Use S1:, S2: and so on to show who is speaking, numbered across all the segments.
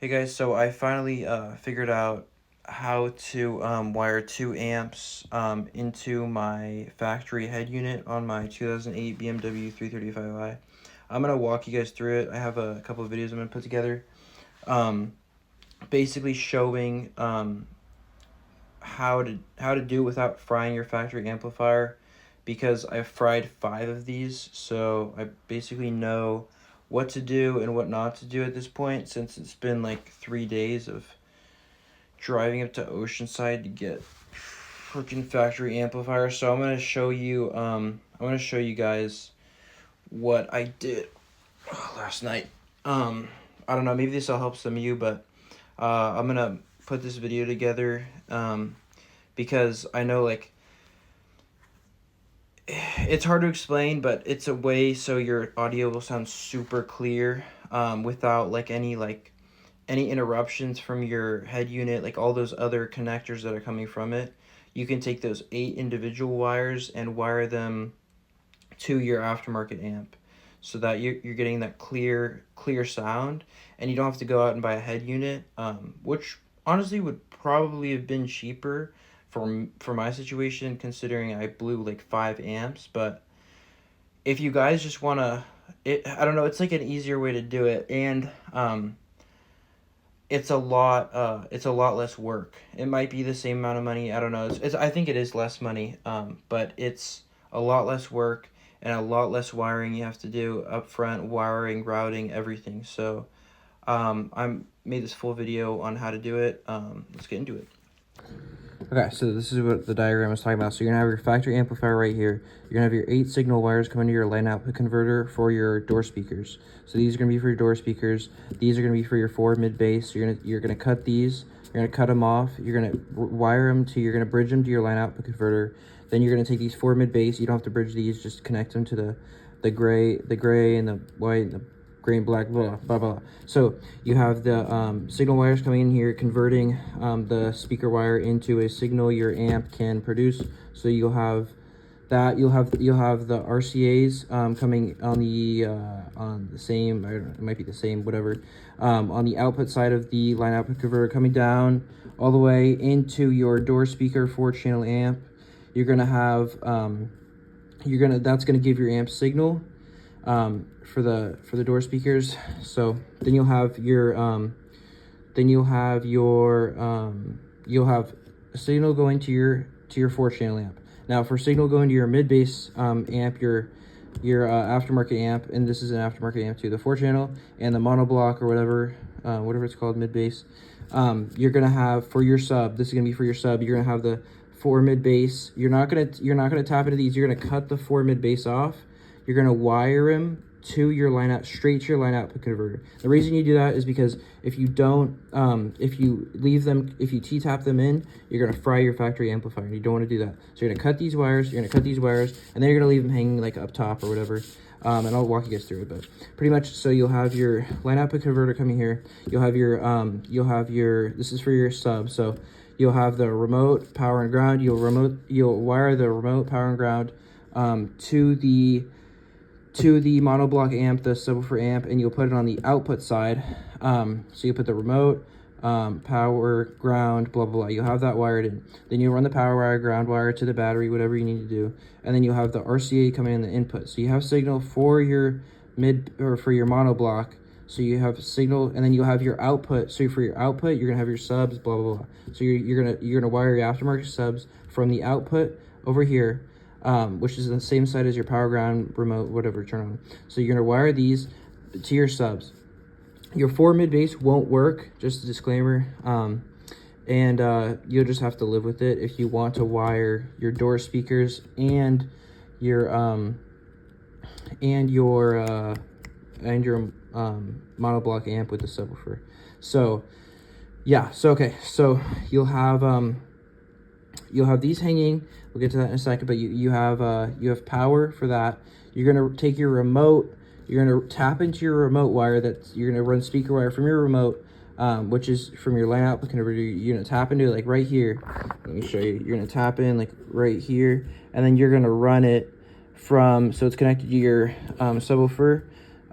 S1: Hey guys, so I finally figured out how to wire 2 amps into my factory head unit on my 2008 BMW 335i. I'm going to walk you guys through it. I have a couple of videos I'm going to put together um, basically showing how to do it without frying your factory amplifier, because I've fried 5 of these, so I basically know what to do and what not to do at this point, since it's been like 3 days of driving up to Oceanside to get freaking factory amplifier. So I'm gonna show you guys what I did last night. I don't know, maybe this will help some of you, but I'm gonna put this video together because I know, like, it's hard to explain, but it's a way so your audio will sound super clear without any interruptions from your head unit, like all those other connectors that are coming from it. You can take those 8 individual wires and wire them to your aftermarket amp, so that you're getting that clear sound, and you don't have to go out and buy a head unit, which honestly would probably have been cheaper for my situation, considering I blew like 5 amps. But if you guys just want to, I don't know, it's like an easier way to do it, and it's a lot less work. It might be the same amount of money. I don't know. I think it is less money. But it's a lot less work and a lot less wiring you have to do up front, wiring, routing, everything. So, I made this full video on how to do it. Let's get into it. Okay, so this is what the diagram was talking about. So you're gonna have your factory amplifier right here. You're gonna have your 8 signal wires coming to your line output converter for your door speakers. So these are gonna be for your door speakers. These are gonna be for your 4 mid bass. You're gonna cut these. You're gonna cut them off. You're gonna wire them to. You're gonna bridge them to your line output converter. Then you're gonna take these 4 mid bass. You don't have to bridge these. Just connect them to the gray and the white and the gray and black, blah, blah, blah. So you have the signal wires coming in here, converting the speaker wire into a signal your amp can produce. So you'll have that. You'll have the RCAs coming on the same, I don't know, it might be the same, whatever, on the output side of the line output converter, coming down all the way into your door speaker 4-channel amp. You're gonna have that's gonna give your amp signal for the door speakers. So then you'll have a signal going to your 4-channel amp. Now for signal going to your mid bass amp, your aftermarket amp, and this is an aftermarket amp too, the 4-channel and the monoblock or whatever it's called, mid bass. You're gonna have for your sub. This is gonna be for your sub. You're gonna have the 4 mid bass. You're not gonna tap into these. You're gonna cut the 4 mid bass off. You're gonna wire them to your straight to your line output converter. The reason you do that is because if you don't, if you T-tap them in, you're gonna fry your factory amplifier, and you don't want to do that. So you're gonna cut these wires, and then you're gonna leave them hanging like up top or whatever. And I'll walk you guys through it, but pretty much, so you'll have your line output converter coming here. You'll have your, this is for your sub, so you'll have the remote power and ground. You'll wire the remote power and ground to the monoblock amp, the subwoofer amp, and you'll put it on the output side. So you put the remote, power, ground, blah, blah, blah. You'll have that wired in. Then you'll run the power wire, ground wire to the battery, whatever you need to do. And then you'll have the RCA coming in the input. So you have signal for your for your monoblock. So you have signal, and then you'll have your output. So for your output, you're gonna have your subs, blah, blah, blah. So you're gonna wire your aftermarket subs from the output over here, which is the same side as your power, ground, remote, whatever, turn on. So you're gonna wire these to your subs. Your 4 mid bass won't work, just a disclaimer, and you'll just have to live with it if you want to wire your door speakers and your monoblock amp with the subwoofer. So yeah, so okay, so you'll have these hanging. We'll get to that in a second, but you have power for that. You're gonna take your remote. You're gonna tap into your remote wire. You're gonna run speaker wire from your remote, which is from your line output converter. You're gonna tap into it like right here. Let me show you. You're gonna tap in like right here, and then you're gonna run it from. So it's connected to your subwoofer.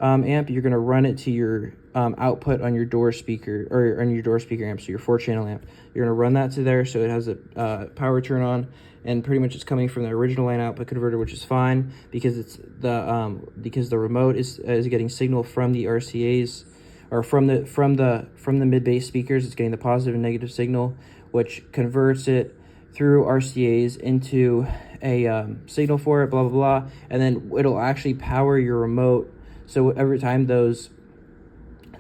S1: amp, you're going to run it to your output on your door speaker, or on your door speaker amp, so your 4-channel amp. You're going to run that to there so it has a power turn on, and pretty much it's coming from the original line output converter, which is fine because it's the remote is getting signal from the RCAs, or from the mid-bass speakers. It's getting the positive and negative signal, which converts it through RCAs into a signal for it, blah blah blah, and then it'll actually power your remote. So every time those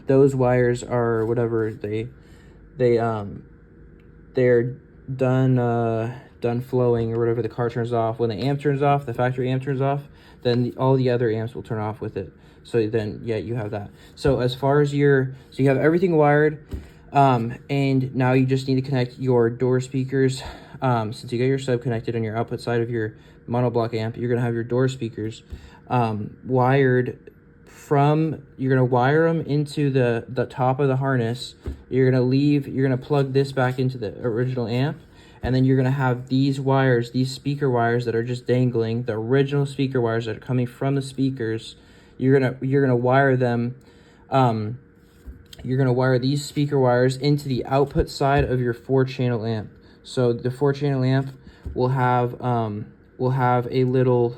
S1: wires are whatever they're done flowing, or whatever, the car turns off. When the amp turns off, the factory amp turns off, then all the other amps will turn off with it. So then, yeah, you have that. So as far as so you have everything wired, and now you just need to connect your door speakers. Since you got your sub connected on your output side of your monoblock amp, you're gonna have your door speakers wired from. You're gonna wire them into the top of the harness. You're gonna plug this back into the original amp. And then you're going to have these wires, these speaker wires that are just dangling, the original speaker wires that are coming from the speakers. You're going to wire them, you're going to wire these speaker wires into the output side of your 4-channel amp. So the 4-channel amp will have a little,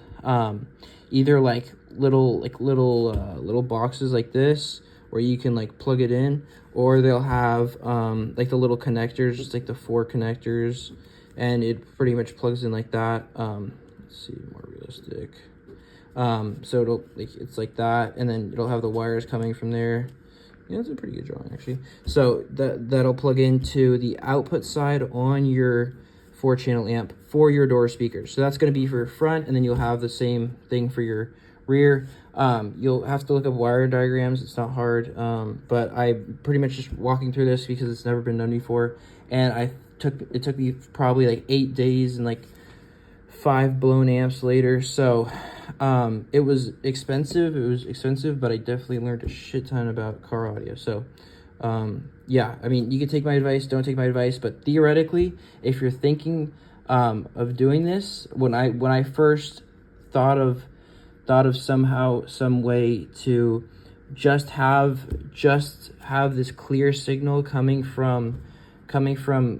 S1: either like little boxes like this, where you can like plug it in, or they'll have like the little connectors, just like the 4 connectors, and it pretty much plugs in like that. Let's see, more realistic. So it'll it's like that, and then it'll have the wires coming from there. Yeah, it's a pretty good drawing actually. So that'll plug into the output side on your 4-channel amp for your door speakers. So that's going to be for your front, and then you'll have the same thing for your rear. You'll have to look up wire diagrams. It's not hard, but I pretty much just walking through this because it's never been done before, and it took me probably like 8 days and like 5 blown amps later. So it was expensive, but I definitely learned a shit ton about car audio. So yeah, I mean, you can take my advice, don't take my advice, but theoretically, if you're thinking of doing this, when I first thought of some way to just have this clear signal coming from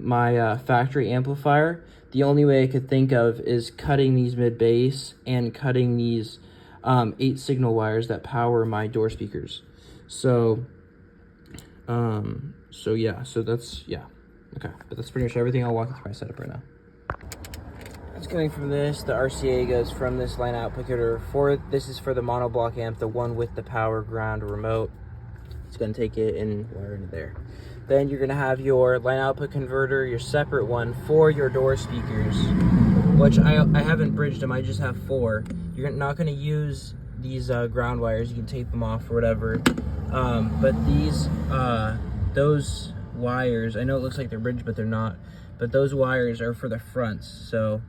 S1: my factory amplifier, the only way I could think of is cutting these mid-bass and cutting these 8 signal wires that power my door speakers. So that's, yeah, okay, but that's pretty much everything. I'll walk you through my setup right now. It's coming from this. The RCA goes from this line output converter. This is for the monoblock amp, the one with the power ground remote. It's going to take it and wire into there. Then you're going to have your line output converter, your separate one for your door speakers, which I haven't bridged them. I just have 4. You're not going to use these ground wires. You can tape them off or whatever. But those wires, I know it looks like they're bridged, but they're not. But those wires are for the fronts. So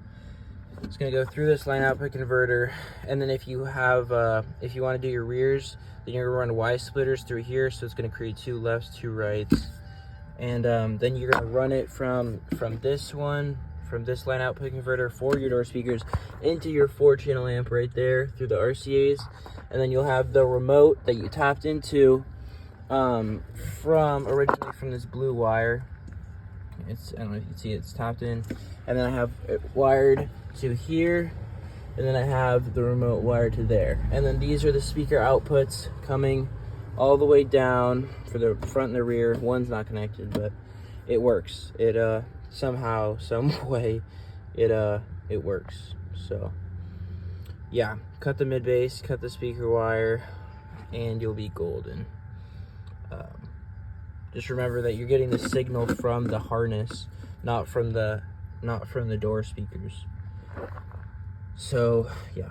S1: it's going to go through this line output converter, and then if you want to do your rears, then you're going to run Y splitters through here, so it's going to create 2 lefts, 2 rights, and then you're going to run it from this line output converter for your door speakers into your 4-channel amp right there through the RCAs, and then you'll have the remote that you tapped into originally from this blue wire. I don't know if you can see it, it's tapped in, and then I have it wired to here, and then I have the remote wired to there, and then these are the speaker outputs coming all the way down for the front and the rear. One's not connected, but it works. It somehow, some way, it works. So yeah, cut the mid bass, cut the speaker wire, and you'll be golden. Just remember that you're getting the signal from the harness, not from the door speakers. So yeah.